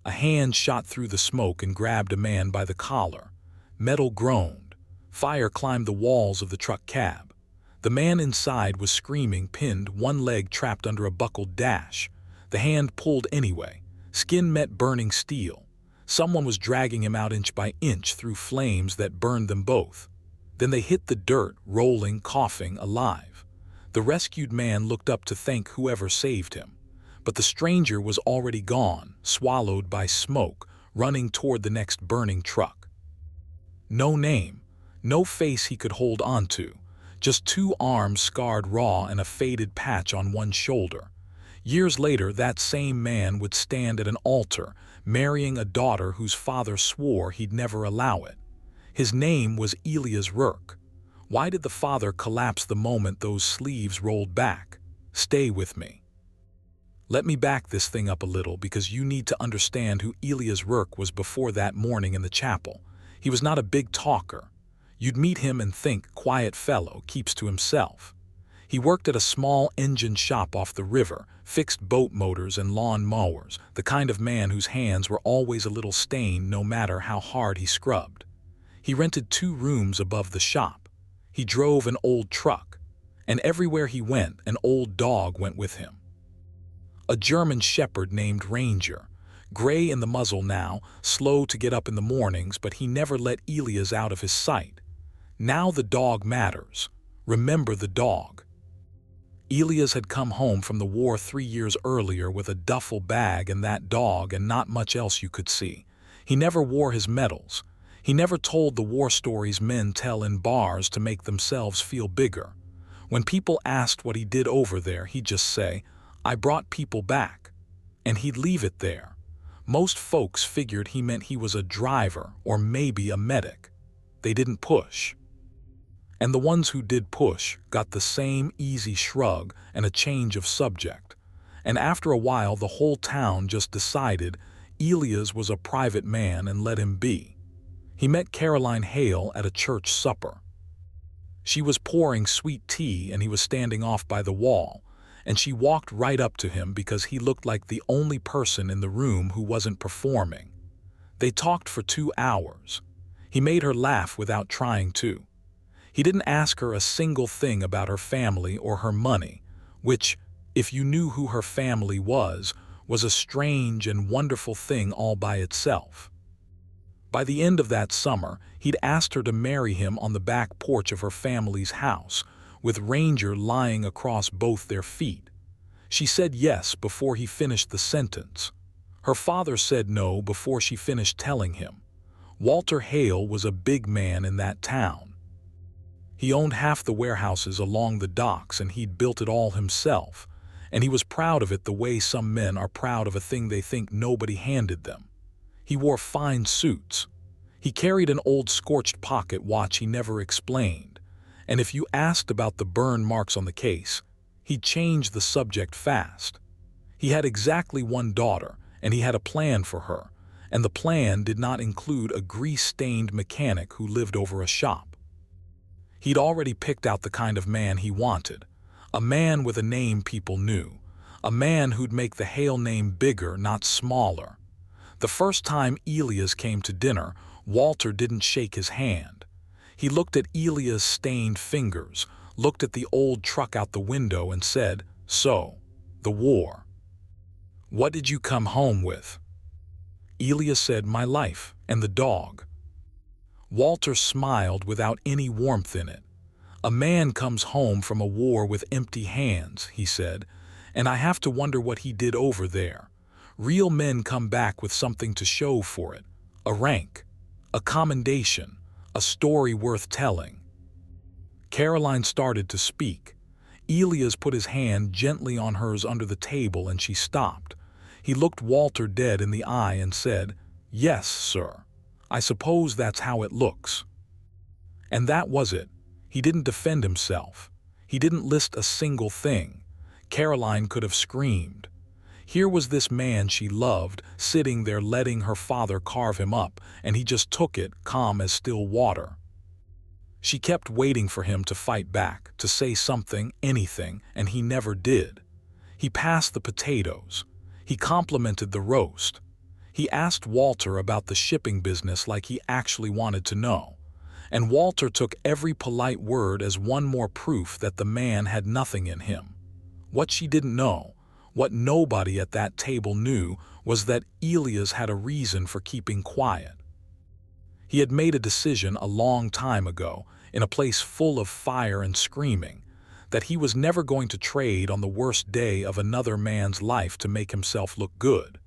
A hand shot through the smoke and grabbed a man by the collar. Metal groaned. Fire climbed the walls of the truck cab. The man inside was screaming, pinned, one leg trapped under a buckled dash. The hand pulled anyway. Skin met burning steel. Someone was dragging him out inch by inch through flames that burned them both. Then they hit the dirt, rolling, coughing, alive. The rescued man looked up to thank whoever saved him. But the stranger was already gone, swallowed by smoke, running toward the next burning truck. No name, no face he could hold onto, just 2 arms scarred raw and a faded patch on one shoulder. Years later, that same man would stand at an altar, marrying a daughter whose father swore he'd never allow it. His name was Elias Rourke. Why did the father collapse the moment those sleeves rolled back? Stay with me. Let me back this thing up a little, because you need to understand who Elias Rourke was before that morning in the chapel. He was not a big talker. You'd meet him and think, quiet fellow, keeps to himself. He worked at a small engine shop off the river, fixed boat motors and lawn mowers, the kind of man whose hands were always a little stained no matter how hard he scrubbed. He rented 2 rooms above the shop. He drove an old truck, and everywhere he went, an old dog went with him. A German shepherd named Ranger, gray in the muzzle now, slow to get up in the mornings, but he never let Elias out of his sight. Now the dog matters. Remember the dog. Elias had come home from the war 3 years earlier with a duffel bag and that dog and not much else you could see. He never wore his medals. He never told the war stories men tell in bars to make themselves feel bigger. When people asked what he did over there, he'd just say, "I brought people back." And he'd leave it there. Most folks figured he meant he was a driver or maybe a medic. They didn't push. And the ones who did push got the same easy shrug and a change of subject. And after a while, the whole town just decided Elias was a private man and let him be. He met Caroline Hale at a church supper. She was pouring sweet tea and he was standing off by the wall, and she walked right up to him because he looked like the only person in the room who wasn't performing. They talked for 2 hours. He made her laugh without trying to. He didn't ask her a single thing about her family or her money, which, if you knew who her family was a strange and wonderful thing all by itself. By the end of that summer, he'd asked her to marry him on the back porch of her family's house, with Ranger lying across both their feet. She said yes before he finished the sentence. Her father said no before she finished telling him. Walter Hale was a big man in that town. He owned half the warehouses along the docks and he'd built it all himself, and he was proud of it the way some men are proud of a thing they think nobody handed them. He wore fine suits. He carried an old scorched pocket watch he never explained, and if you asked about the burn marks on the case, he'd change the subject fast. He had exactly 1 daughter, and he had a plan for her, and the plan did not include a grease-stained mechanic who lived over a shop. He'd already picked out the kind of man he wanted, a man with a name people knew, a man who'd make the Hale name bigger, not smaller. The first time Elias came to dinner, Walter didn't shake his hand. He looked at Elias' stained fingers, looked at the old truck out the window and said, "So, the war. What did you come home with?" Elias said, "My life and the dog." Walter smiled without any warmth in it. "A man comes home from a war with empty hands," he said, "and I have to wonder what he did over there. Real men come back with something to show for it, a rank, a commendation, a story worth telling." Caroline started to speak. Elias put his hand gently on hers under the table and she stopped. He looked Walter dead in the eye and said, "Yes, sir. I suppose that's how it looks." And that was it. He didn't defend himself. He didn't list a single thing. Caroline could have screamed. Here was this man she loved, sitting there letting her father carve him up, and he just took it, calm as still water. She kept waiting for him to fight back, to say something, anything, and he never did. He passed the potatoes. He complimented the roast. He asked Walter about the shipping business like he actually wanted to know, and Walter took every polite word as one more proof that the man had nothing in him. What she didn't know, what nobody at that table knew, was that Elias had a reason for keeping quiet. He had made a decision a long time ago, in a place full of fire and screaming, that he was never going to trade on the worst day of another man's life to make himself look good.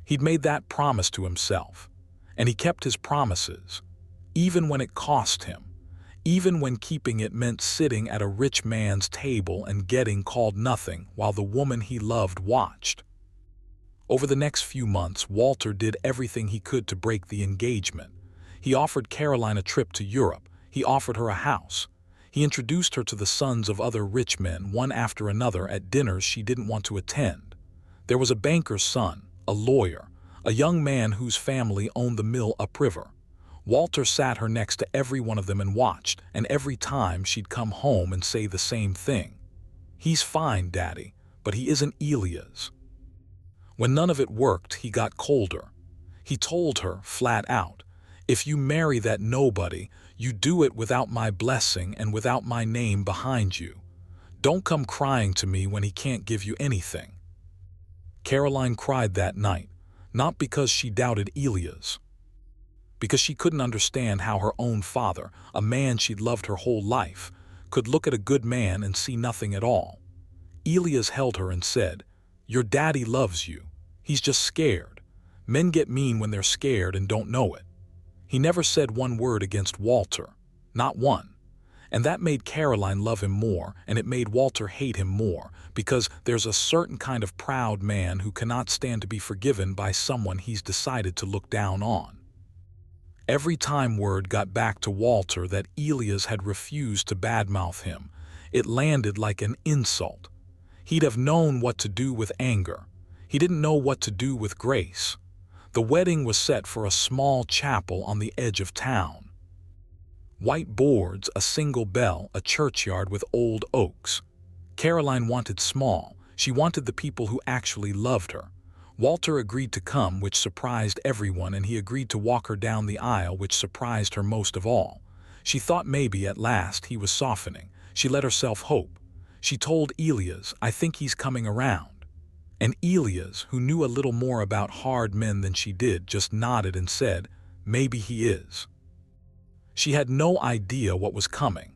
He'd made that promise to himself, and he kept his promises, even when it cost him, even when keeping it meant sitting at a rich man's table and getting called nothing while the woman he loved watched. Over the next few months, Walter did everything he could to break the engagement. He offered Caroline a trip to Europe. He offered her a house. He introduced her to the sons of other rich men, one after another, at dinners she didn't want to attend. There was a banker's son, a lawyer, a young man whose family owned the mill upriver. Walter sat her next to every one of them and watched, and every time she'd come home and say the same thing. "He's fine, Daddy, but he isn't Elias." When none of it worked, he got colder. He told her, flat out, "If you marry that nobody, you do it without my blessing and without my name behind you. Don't come crying to me when he can't give you anything." Caroline cried that night, not because she doubted Elias, because she couldn't understand how her own father, a man she'd loved her whole life, could look at a good man and see nothing at all. Elias held her and said, "Your daddy loves you. He's just scared. Men get mean when they're scared and don't know it." He never said one word against Walter, not one. And that made Caroline love him more, and it made Walter hate him more, because there's a certain kind of proud man who cannot stand to be forgiven by someone he's decided to look down on. Every time word got back to Walter that Elias had refused to badmouth him, it landed like an insult. He'd have known what to do with anger. He didn't know what to do with grace. The wedding was set for a small chapel on the edge of town. White boards, a single bell, a churchyard with old oaks. Caroline wanted small. She wanted the people who actually loved her. Walter agreed to come, which surprised everyone, and he agreed to walk her down the aisle, which surprised her most of all. She thought maybe at last he was softening. She let herself hope. She told Elias, "I think he's coming around." And Elias, who knew a little more about hard men than she did, just nodded and said, "Maybe he is." She had no idea what was coming.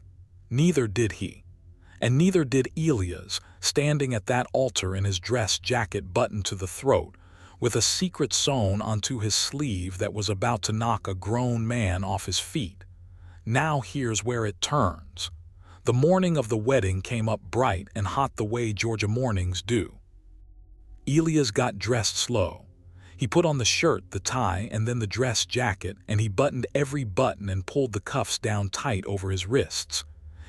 Neither did he. And neither did Elias, standing at that altar in his dress jacket buttoned to the throat, with a secret sewn onto his sleeve that was about to knock a grown man off his feet. Now here's where it turns. The morning of the wedding came up bright and hot the way Georgia mornings do. Elias got dressed slow. He put on the shirt, the tie, and then the dress jacket, and he buttoned every button and pulled the cuffs down tight over his wrists.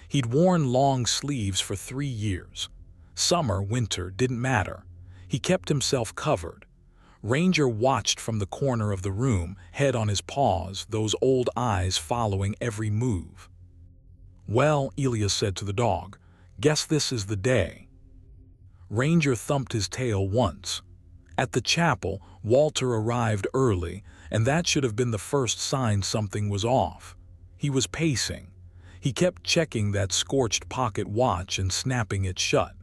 He'd worn long sleeves for 3 years. Summer, winter, didn't matter. He kept himself covered. Ranger watched from the corner of the room, head on his paws, those old eyes following every move. "Well," Elias said to the dog, "guess this is the day." Ranger thumped his tail once. At the chapel, Walter arrived early, and that should have been the first sign something was off. He was pacing. He kept checking that scorched pocket watch and snapping it shut.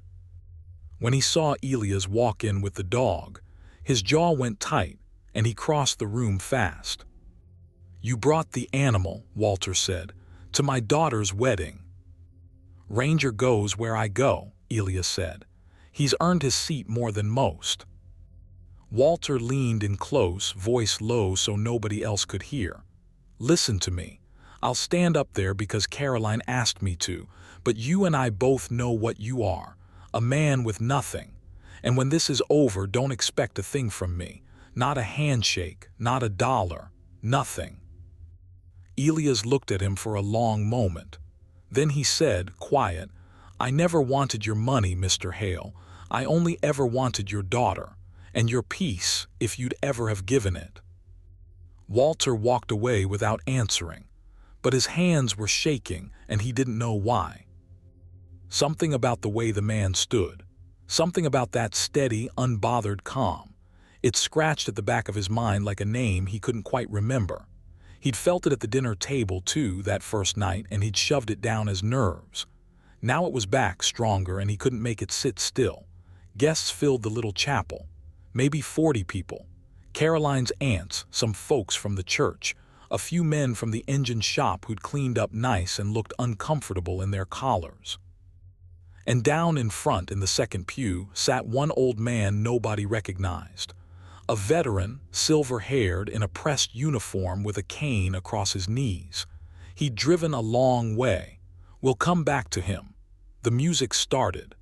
When he saw Elias walk in with the dog, his jaw went tight, and he crossed the room fast. "You brought the animal," Walter said, "to my daughter's wedding." "Ranger goes where I go," Elias said. "He's earned his seat more than most." Walter leaned in close, voice low so nobody else could hear. "Listen to me. I'll stand up there because Caroline asked me to, but you and I both know what you are, a man with nothing. And when this is over, don't expect a thing from me. Not a handshake, not a dollar, nothing." Elias looked at him for a long moment. Then he said, quiet, "I never wanted your money, Mr. Hale. I only ever wanted your daughter, and your peace, if you'd ever have given it." Walter walked away without answering, but his hands were shaking and he didn't know why. Something about the way the man stood, something about that steady, unbothered calm. It scratched at the back of his mind like a name he couldn't quite remember. He'd felt it at the dinner table, too, that first night, and he'd shoved it down as nerves. Now it was back, stronger, and he couldn't make it sit still. Guests filled the little chapel. Maybe 40 people. Caroline's aunts, some folks from the church, a few men from the engine shop who'd cleaned up nice and looked uncomfortable in their collars. And down in front, in the second pew, sat one old man nobody recognized. A veteran, silver-haired, in a pressed uniform with a cane across his knees. He'd driven a long way. We'll come back to him. The music started.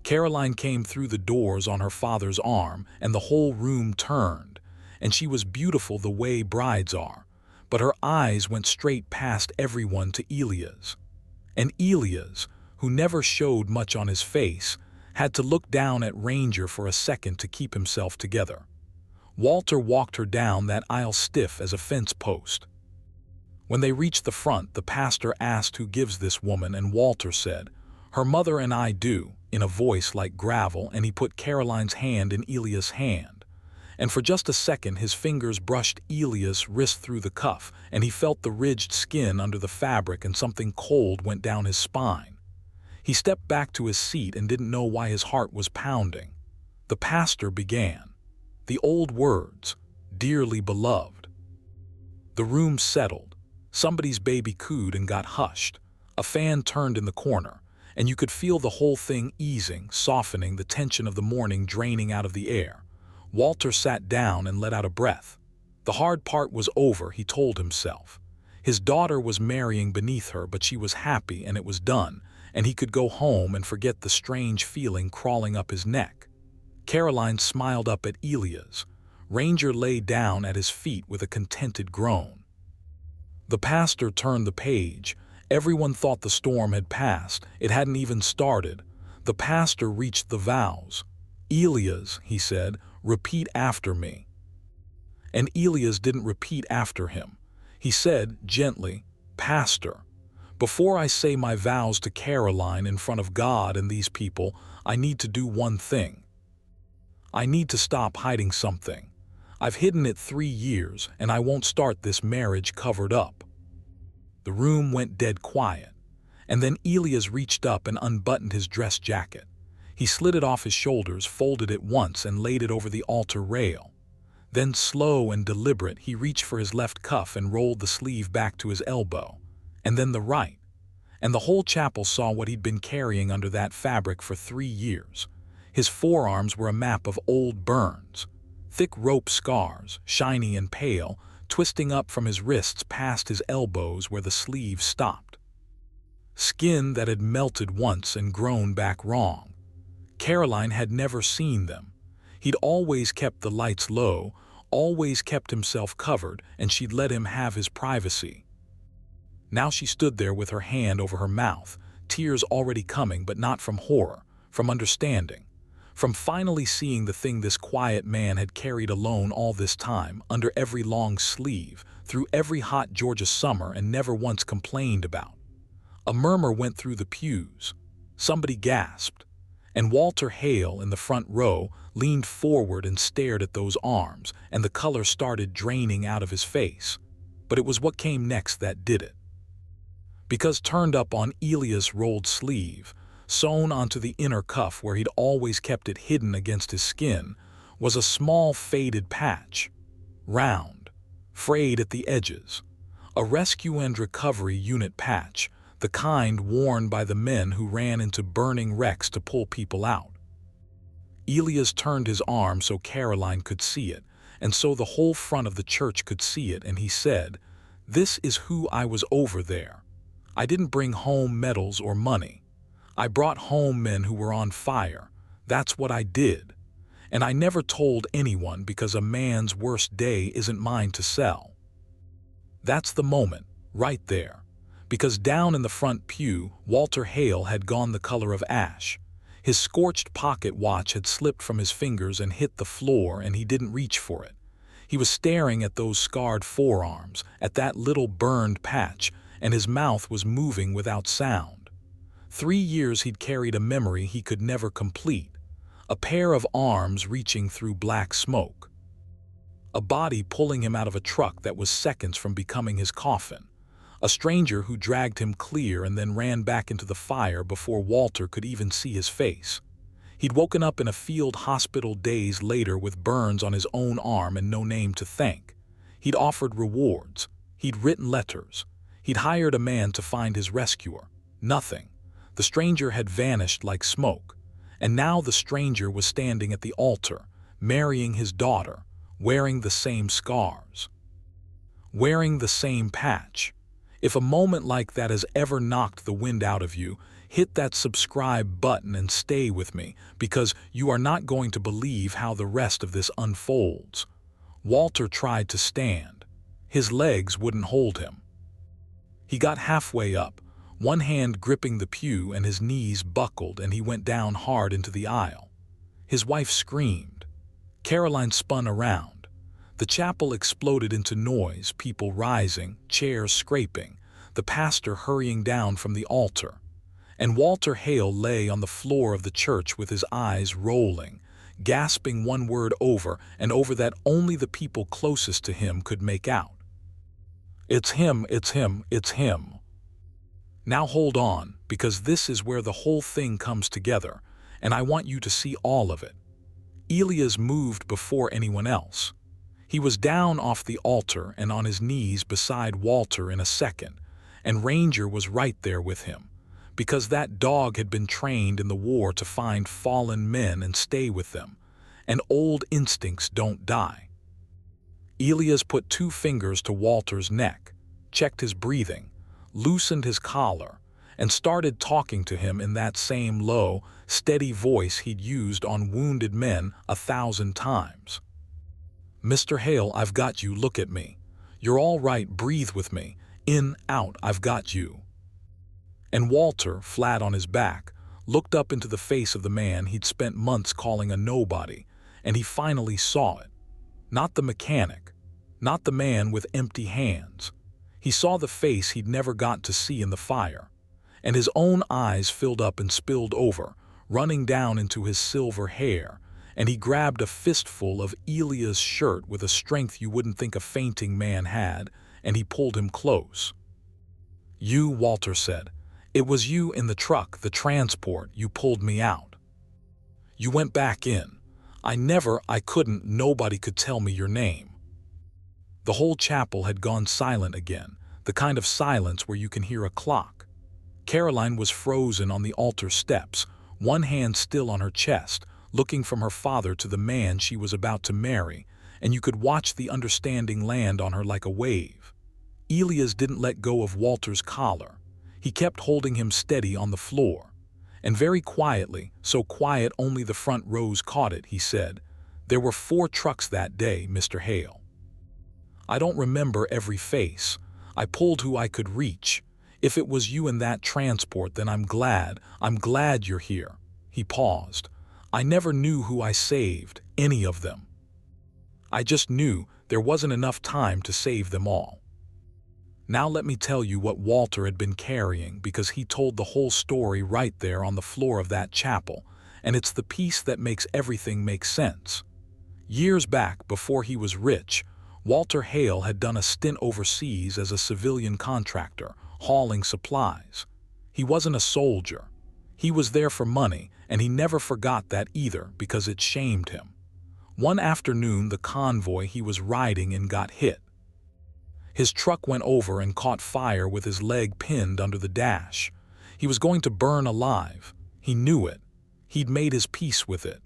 Caroline came through the doors on her father's arm, and the whole room turned. And she was beautiful the way brides are, but her eyes went straight past everyone to Elias. And Elias, who never showed much on his face, had to look down at Ranger for a second to keep himself together. Walter walked her down that aisle stiff as a fence post. When they reached the front, the pastor asked who gives this woman, and Walter said, "Her mother and I do," in a voice like gravel, and he put Caroline's hand in Elias' hand. And for just a second his fingers brushed Elias' wrist through the cuff, and he felt the ridged skin under the fabric, and something cold went down his spine. He stepped back to his seat and didn't know why his heart was pounding. The pastor began. The old words, "dearly beloved." The room settled. Somebody's baby cooed and got hushed. A fan turned in the corner, and you could feel the whole thing easing, softening, the tension of the morning draining out of the air. Walter sat down and let out a breath. The hard part was over, he told himself. His daughter was marrying beneath her, but she was happy and it was done, and he could go home and forget the strange feeling crawling up his neck. Caroline smiled up at Elias. Ranger lay down at his feet with a contented groan. The pastor turned the page. Everyone thought the storm had passed. It hadn't even started. The pastor reached the vows. "Elias," he said, "repeat after me." And Elias didn't repeat after him. He said, gently, "Pastor, before I say my vows to Caroline in front of God and these people, I need to do one thing. I need to stop hiding something. I've hidden it 3 years, and I won't start this marriage covered up." The room went dead quiet, and then Elias reached up and unbuttoned his dress jacket. He slid it off his shoulders, folded it once, and laid it over the altar rail. Then, slow and deliberate, he reached for his left cuff and rolled the sleeve back to his elbow, and then the right. And the whole chapel saw what he'd been carrying under that fabric for 3 years. His forearms were a map of old burns, thick rope scars, shiny and pale, twisting up from his wrists past his elbows where the sleeve stopped. Skin that had melted once and grown back wrong. Caroline had never seen them. He'd always kept the lights low, always kept himself covered, and she'd let him have his privacy. Now she stood there with her hand over her mouth, tears already coming, but not from horror, from understanding. From finally seeing the thing this quiet man had carried alone all this time, under every long sleeve, through every hot Georgia summer, and never once complained about. A murmur went through the pews. Somebody gasped. And Walter Hale, in the front row, leaned forward and stared at those arms, and the color started draining out of his face. But it was what came next that did it. Because turned up on Elias' rolled sleeve, sewn onto the inner cuff where he'd always kept it hidden against his skin, was a small faded patch. Round, frayed at the edges. A rescue and recovery unit patch, the kind worn by the men who ran into burning wrecks to pull people out. Elias turned his arm so Caroline could see it, and so the whole front of the church could see it, and he said, "This is who I was over there. I didn't bring home medals or money. I brought home men who were on fire. That's what I did. And I never told anyone because a man's worst day isn't mine to sell." That's the moment, right there. Because down in the front pew, Walter Hale had gone the color of ash. His scorched pocket watch had slipped from his fingers and hit the floor, and he didn't reach for it. He was staring at those scarred forearms, at that little burned patch, and his mouth was moving without sound. 3 years he'd carried a memory he could never complete, a pair of arms reaching through black smoke, a body pulling him out of a truck that was seconds from becoming his coffin, a stranger who dragged him clear and then ran back into the fire before Walter could even see his face. He'd woken up in a field hospital days later with burns on his own arm and no name to thank. He'd offered rewards. He'd written letters. He'd hired a man to find his rescuer. Nothing. The stranger had vanished like smoke. And now the stranger was standing at the altar, marrying his daughter, wearing the same scars, wearing the same patch. If a moment like that has ever knocked the wind out of you, hit that subscribe button and stay with me, because you are not going to believe how the rest of this unfolds. Walter tried to stand. His legs wouldn't hold him. He got halfway up, one hand gripping the pew, and his knees buckled, and he went down hard into the aisle. His wife screamed. Caroline spun around. The chapel exploded into noise, people rising, chairs scraping, the pastor hurrying down from the altar. And Walter Hale lay on the floor of the church with his eyes rolling, gasping one word over and over that only the people closest to him could make out. "It's him, it's him, it's him." Now hold on, because this is where the whole thing comes together, and I want you to see all of it. Elias moved before anyone else. He was down off the altar and on his knees beside Walter in a second, and Ranger was right there with him, because that dog had been trained in the war to find fallen men and stay with them, and old instincts don't die. Elias put 2 fingers to Walter's neck, checked his breathing, loosened his collar, and started talking to him in that same low, steady voice he'd used on wounded men 1,000 times. "Mr. Hale, I've got you, look at me. You're all right, breathe with me. In, out, I've got you." And Walter, flat on his back, looked up into the face of the man he'd spent months calling a nobody, and he finally saw it. Not the mechanic, not the man with empty hands. He saw the face he'd never got to see in the fire, and his own eyes filled up and spilled over, running down into his silver hair, and he grabbed a fistful of Elias' shirt with a strength you wouldn't think a fainting man had, and he pulled him close. "You," Walter said. "It was you in the truck, the transport, you pulled me out. You went back in. I couldn't, nobody could tell me your name." The whole chapel had gone silent again, the kind of silence where you can hear a clock. Caroline was frozen on the altar steps, one hand still on her chest, looking from her father to the man she was about to marry, and you could watch the understanding land on her like a wave. Elias didn't let go of Walter's collar. He kept holding him steady on the floor. And very quietly, so quiet only the front rows caught it, he said, "There were 4 trucks that day, Mr. Hale. I don't remember every face. I pulled who I could reach. If it was you in that transport, then I'm glad you're here." He paused. "I never knew who I saved, any of them. I just knew there wasn't enough time to save them all." Now let me tell you what Walter had been carrying, because he told the whole story right there on the floor of that chapel, and it's the piece that makes everything make sense. Years back, before he was rich, Walter Hale had done a stint overseas as a civilian contractor, hauling supplies. He wasn't a soldier. He was there for money, and he never forgot that either, because it shamed him. One afternoon, the convoy he was riding in got hit. His truck went over and caught fire with his leg pinned under the dash. He was going to burn alive. He knew it. He'd made his peace with it.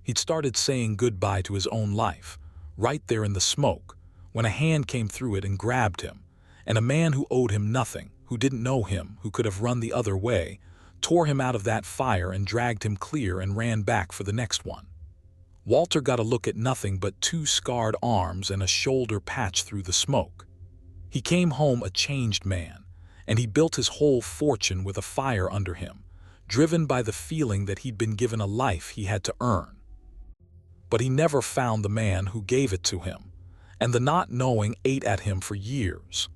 He'd started saying goodbye to his own life, right there in the smoke, when a hand came through it and grabbed him, and a man who owed him nothing, who didn't know him, who could have run the other way, tore him out of that fire and dragged him clear and ran back for the next one. Walter got a look at nothing but 2 scarred arms and a shoulder patch through the smoke. He came home a changed man, and he built his whole fortune with a fire under him, driven by the feeling that he'd been given a life he had to earn. But he never found the man who gave it to him, and the not knowing ate at him for years.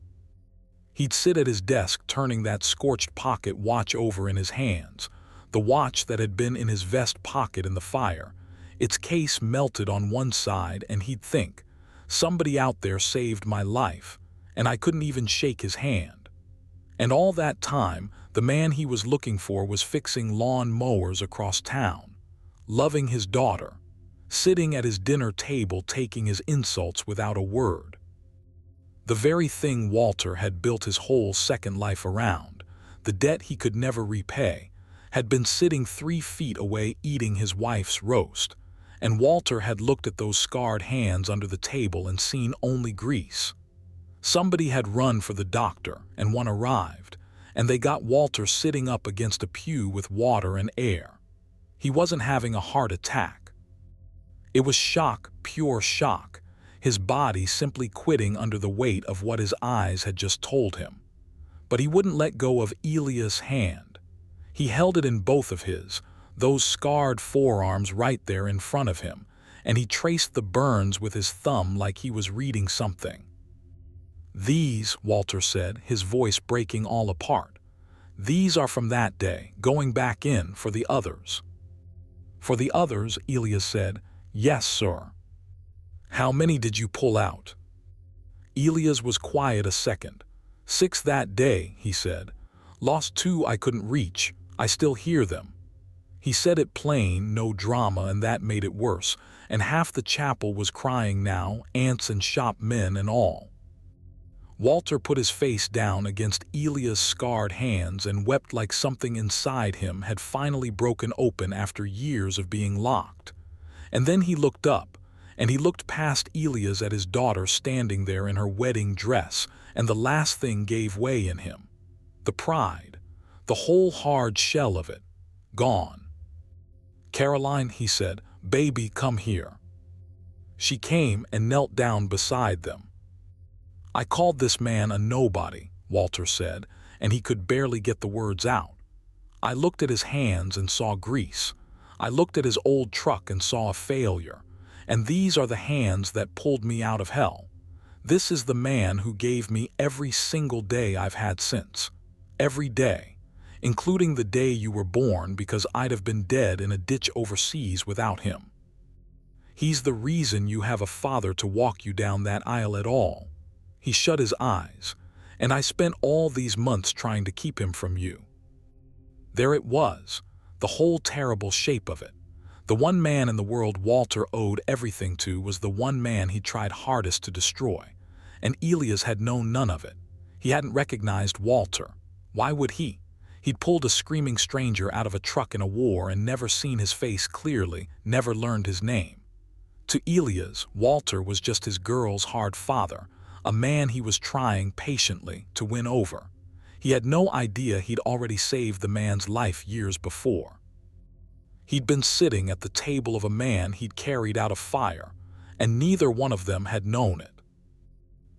He'd sit at his desk turning that scorched pocket watch over in his hands, The watch that had been in his vest pocket in the fire, its case melted on one side, and he'd think, somebody out there saved my life, and I couldn't even shake his hand. And all that time, the man he was looking for was fixing lawn mowers across town, loving his daughter, sitting at his dinner table taking his insults without a word. The very thing Walter had built his whole second life around, the debt he could never repay, had been sitting 3 feet away eating his wife's roast, and Walter had looked at those scarred hands under the table and seen only grease. Somebody had run for the doctor, and one arrived, and they got Walter sitting up against a pew with water and air. He wasn't having a heart attack. It was shock, pure shock, his body simply quitting under the weight of what his eyes had just told him. But he wouldn't let go of Elia's hand. He held it in both of his, those scarred forearms right there in front of him, and he traced the burns with his thumb like he was reading something. "These," Walter said, his voice breaking all apart, "these are from that day, going back in for the others." "For the others," Elia said. "Yes, sir." "How many did you pull out?" Elias was quiet a second. "6 that day," he said. "Lost 2 I couldn't reach. I still hear them." He said it plain, no drama, and that made it worse, and half the chapel was crying now, ants and shop men and all. Walter put his face down against Elia's scarred hands and wept like something inside him had finally broken open after years of being locked. And then he looked up, and he looked past Elias at his daughter standing there in her wedding dress, and the last thing gave way in him. The pride, the whole hard shell of it, gone. "Caroline," he said, "baby, come here." She came and knelt down beside them. "I called this man a nobody," Walter said, and he could barely get the words out. "I looked at his hands and saw grease. I looked at his old truck and saw a failure. And these are the hands that pulled me out of hell. This is the man who gave me every single day I've had since. Every day, including the day you were born, because I'd have been dead in a ditch overseas without him. He's the reason you have a father to walk you down that aisle at all." He shut his eyes, "and I spent all these months trying to keep him from you." There it was, the whole terrible shape of it. The one man in the world Walter owed everything to was the one man he tried hardest to destroy, and Elias had known none of it. He hadn't recognized Walter. Why would he? He'd pulled a screaming stranger out of a truck in a war and never seen his face clearly, never learned his name. To Elias, Walter was just his girl's hard father, a man he was trying patiently to win over. He had no idea he'd already saved the man's life years before. He'd been sitting at the table of a man he'd carried out of fire, and neither one of them had known it.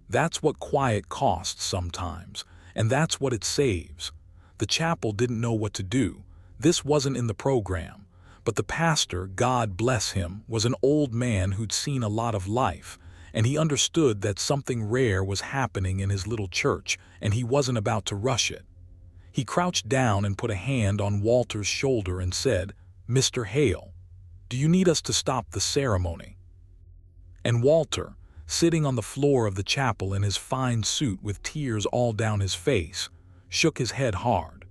That's what quiet costs sometimes, and that's what it saves. The chapel didn't know what to do. This wasn't in the program. But the pastor, God bless him, was an old man who'd seen a lot of life, and he understood that something rare was happening in his little church, and he wasn't about to rush it. He crouched down and put a hand on Walter's shoulder and said, "Mr. Hale, do you need us to stop the ceremony?" And Walter, sitting on the floor of the chapel in his fine suit with tears all down his face, shook his head hard.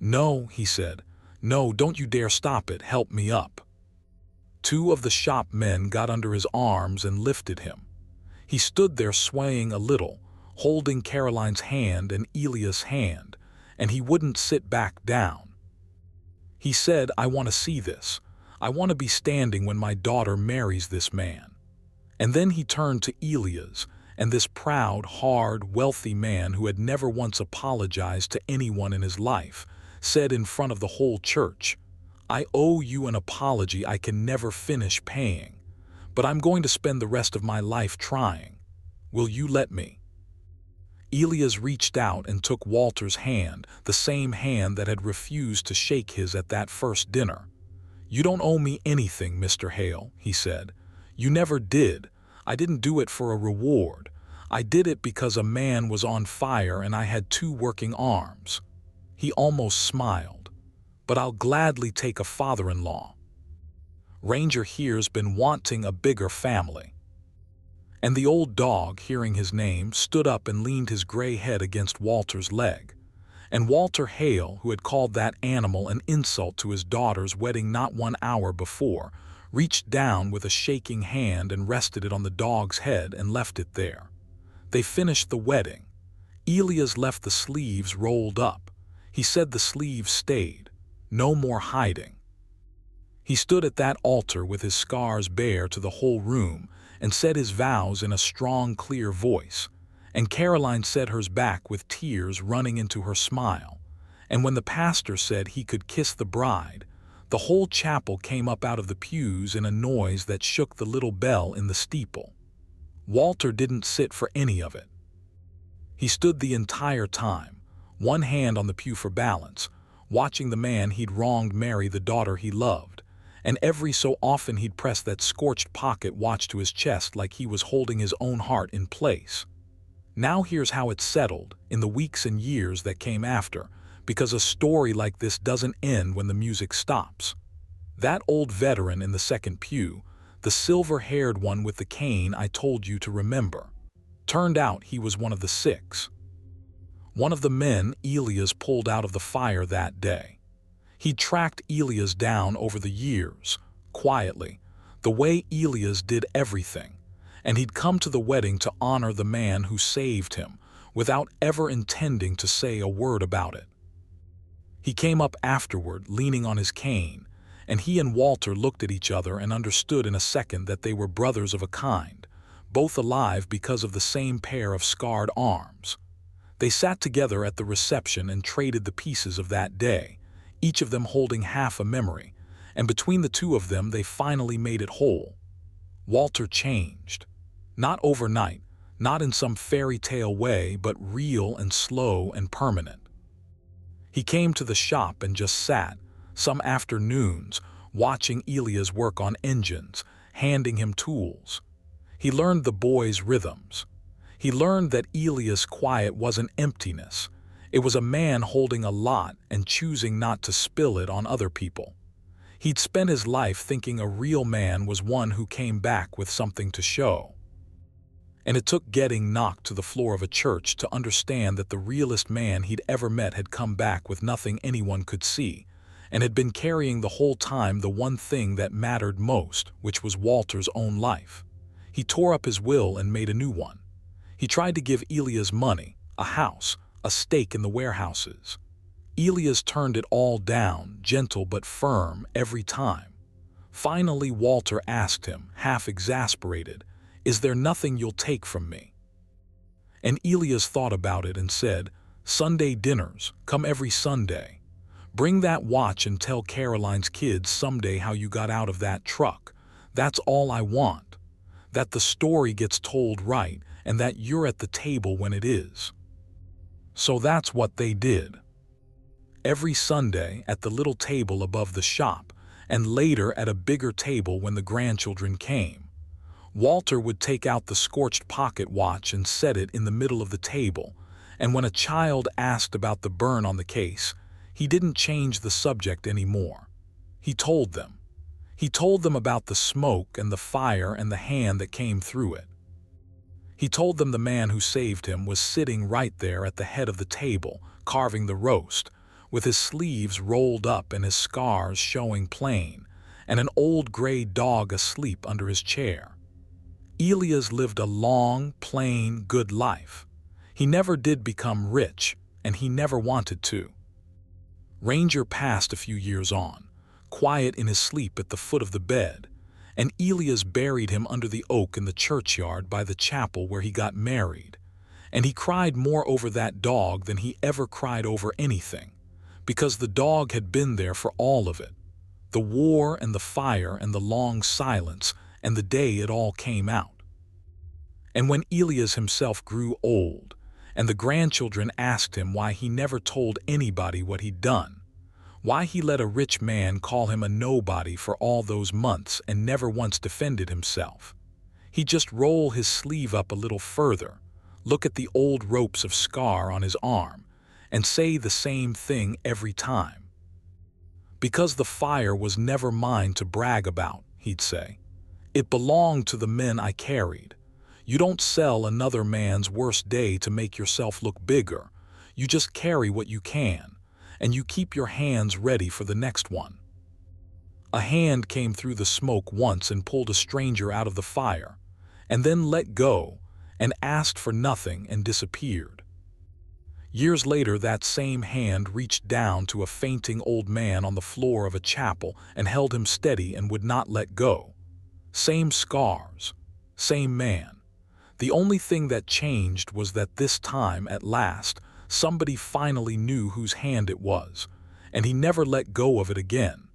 "No," he said. "No, don't you dare stop it. Help me up." 2 of the shop men got under his arms and lifted him. He stood there swaying a little, holding Caroline's hand and Elias' hand, and he wouldn't sit back down. He said, "I want to see this. I want to be standing when my daughter marries this man." And then he turned to Elias, and this proud, hard, wealthy man who had never once apologized to anyone in his life, said in front of the whole church, "I owe you an apology I can never finish paying, but I'm going to spend the rest of my life trying. Will you let me?" Elias reached out and took Walter's hand, the same hand that had refused to shake his at that first dinner. "You don't owe me anything, Mr. Hale," he said. "You never did. I didn't do it for a reward. I did it because a man was on fire and I had 2 working arms." He almost smiled. but I'll gladly take a father-in-law. Ranger here's been wanting a bigger family." And the old dog, hearing his name, stood up and leaned his gray head against Walter's leg. And Walter Hale, who had called that animal an insult to his daughter's wedding not 1 hour before, reached down with a shaking hand and rested it on the dog's head and left it there. They finished the wedding. Elias left the sleeves rolled up. He said the sleeves stayed. No more hiding. He stood at that altar with his scars bare to the whole room and said his vows in a strong, clear voice. And Caroline said hers back with tears running into her smile. And when the pastor said he could kiss the bride, the whole chapel came up out of the pews in a noise that shook the little bell in the steeple. Walter didn't sit for any of it. He stood the entire time, one hand on the pew for balance, watching the man he'd wronged marry the daughter he loved, and every so often he'd press that scorched pocket watch to his chest like he was holding his own heart in place. Now here's how it settled in the weeks and years that came after, because a story like this doesn't end when the music stops. That old veteran in the second pew, the silver-haired one with the cane I told you to remember, turned out he was one of the 6. One of the men Elias pulled out of the fire that day. He'd tracked Elias down over the years, quietly, the way Elias did everything, and he'd come to the wedding to honor the man who saved him, without ever intending to say a word about it. He came up afterward, leaning on his cane, and he and Walter looked at each other and understood in a second that they were brothers of a kind, both alive because of the same pair of scarred arms. They sat together at the reception and traded the pieces of that day, each of them holding half a memory, and between the two of them they finally made it whole. Walter changed. Not overnight, not in some fairy tale way, but real and slow and permanent. He came to the shop and just sat, some afternoons, watching Elias work on engines, handing him tools. He learned the boy's rhythms. He learned that Elias' quiet wasn't emptiness. It was a man holding a lot and choosing not to spill it on other people. He'd spent his life thinking a real man was one who came back with something to show. And it took getting knocked to the floor of a church to understand that the realest man he'd ever met had come back with nothing anyone could see, and had been carrying the whole time the one thing that mattered most, which was Walter's own life. He tore up his will and made a new one. He tried to give Elias money, a house, a stake in the warehouses. Elias turned it all down, gentle but firm, every time. Finally, Walter asked him, half exasperated, "Is there nothing you'll take from me?" And Elias thought about it and said, "Sunday dinners, come every Sunday. Bring that watch and tell Caroline's kids someday how you got out of that truck. That's all I want. That the story gets told right and that you're at the table when it is." So that's what they did. Every Sunday at the little table above the shop, and later at a bigger table when the grandchildren came, Walter would take out the scorched pocket watch and set it in the middle of the table, and when a child asked about the burn on the case, he didn't change the subject anymore. He told them. He told them about the smoke and the fire and the hand that came through it. He told them the man who saved him was sitting right there at the head of the table, carving the roast, with his sleeves rolled up and his scars showing plain, and an old gray dog asleep under his chair. Elias lived a long, plain, good life. He never did become rich, and he never wanted to. Ranger passed a few years on, quiet in his sleep at the foot of the bed, and Elias buried him under the oak in the churchyard by the chapel where he got married. And he cried more over that dog than he ever cried over anything, because the dog had been there for all of it. The war and the fire and the long silence and the day it all came out. And when Elias himself grew old, and the grandchildren asked him why he never told anybody what he'd done, why he let a rich man call him a nobody for all those months and never once defended himself, he'd just roll his sleeve up a little further, look at the old ropes of scar on his arm, and say the same thing every time. Because the fire was never mine to brag about, he'd say. It belonged to the men I carried. You don't sell another man's worst day to make yourself look bigger. You just carry what you can, and you keep your hands ready for the next one. A hand came through the smoke once and pulled a stranger out of the fire, and then let go and asked for nothing and disappeared. Years later, that same hand reached down to a fainting old man on the floor of a chapel and held him steady and would not let go. Same scars, same man. The only thing that changed was that this time, at last, somebody finally knew whose hand it was, and he never let go of it again.